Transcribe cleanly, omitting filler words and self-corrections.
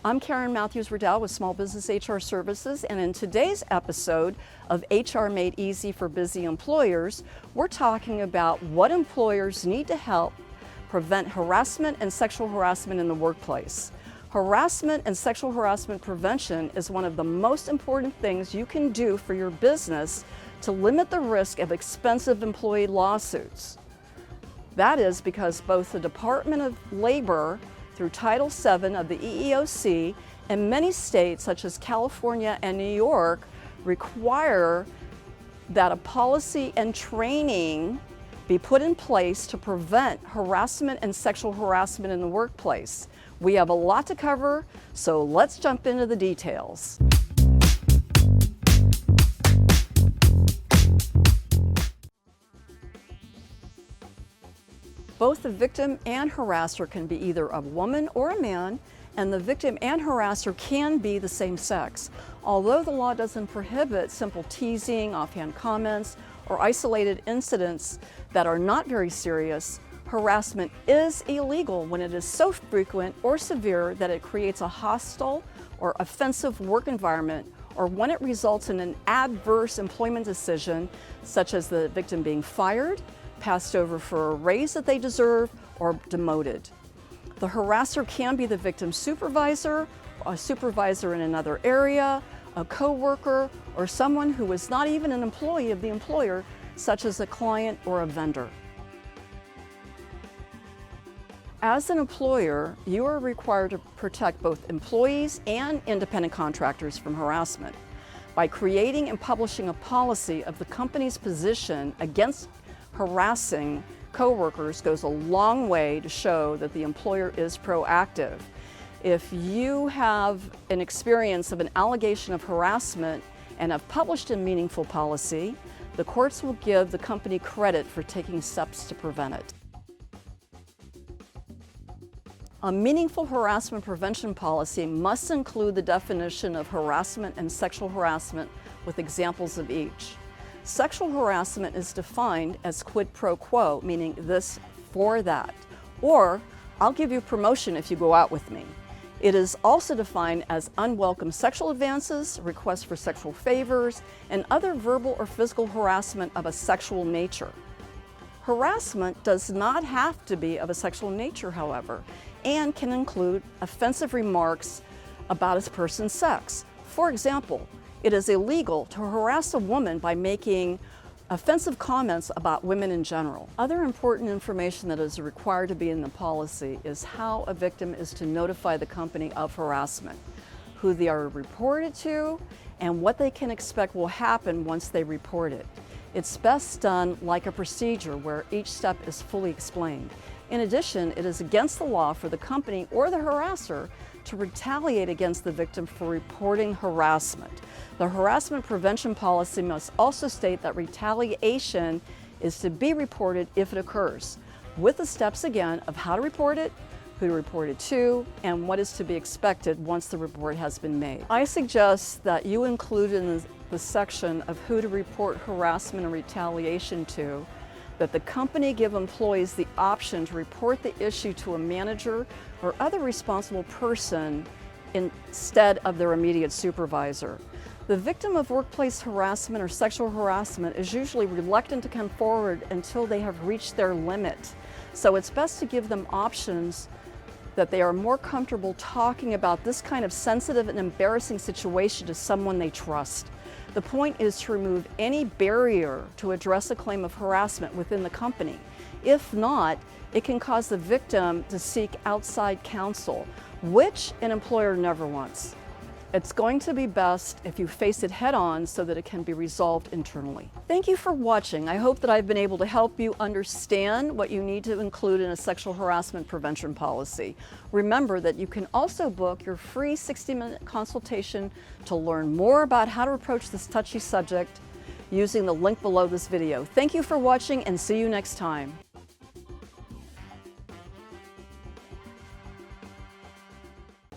I'm Mathews Radau with Small Business HR Services, and in today's episode of HR Made Easy for Busy Employers, we're talking about what employers need to help prevent harassment and sexual harassment in the workplace. Harassment and sexual harassment prevention is one of the most important things you can do for your business to limit the risk of expensive employee lawsuits. That is because both the Department of Labor through Title VII of the EEOC and many states such as California and New York require that a policy and training be put in place to prevent harassment and sexual harassment in the workplace. We have a lot to cover, so let's jump into the details. Both the victim and harasser can be either a woman or a man, and the victim and harasser can be the same sex. Although the law doesn't prohibit simple teasing, offhand comments, or isolated incidents that are not very serious, harassment is illegal when it is so frequent or severe that it creates a hostile or offensive work environment, or when it results in an adverse employment decision, such as the victim being fired, passed over for a raise that they deserve, or demoted. The harasser can be the victim's supervisor, a supervisor in another area, a co-worker, or someone who is not even an employee of the employer, such as a client or a vendor. As an employer, you are required to protect both employees and independent contractors from harassment. By creating and publishing a policy of the company's position against harassing coworkers goes a long way to show that the employer is proactive. If you have an experience of an allegation of harassment and have published a meaningful policy, the courts will give the company credit for taking steps to prevent it. A meaningful harassment prevention policy must include the definition of harassment and sexual harassment with examples of each. Sexual harassment is defined as quid pro quo, meaning this for that, or I'll give you promotion if you go out with me. It is also defined as unwelcome sexual advances, requests for sexual favors, and other verbal or physical harassment of a sexual nature. Harassment does not have to be of a sexual nature, however, and can include offensive remarks about a person's sex. For example, it is illegal to harass a woman by making offensive comments about women in general. Other important information that is required to be in the policy is how a victim is to notify the company of harassment, who they are reported to, and what they can expect will happen once they report it. It's best done like a procedure where each step is fully explained. In addition, it is against the law for the company or the harasser to retaliate against the victim for reporting harassment. The harassment prevention policy must also state that retaliation is to be reported if it occurs, with the steps again of how to report it, who to report it to, and what is to be expected once the report has been made. I suggest that you include in the section of who to report harassment and retaliation to, that the company give employees the option to report the issue to a manager or other responsible person instead of their immediate supervisor. The victim of workplace harassment or sexual harassment is usually reluctant to come forward until they have reached their limit. So it's best to give them options that they are more comfortable talking about this kind of sensitive and embarrassing situation to someone they trust. The point is to remove any barrier to address a claim of harassment within the company. If not, it can cause the victim to seek outside counsel, which an employer never wants. It's going to be best if you face it head-on so that it can be resolved internally. Thank you for watching. I hope that I've been able to help you understand what you need to include in a sexual harassment prevention policy. Remember that you can also book your free 60-minute consultation to learn more about how to approach this touchy subject using the link below this video. Thank you for watching, and see you next time.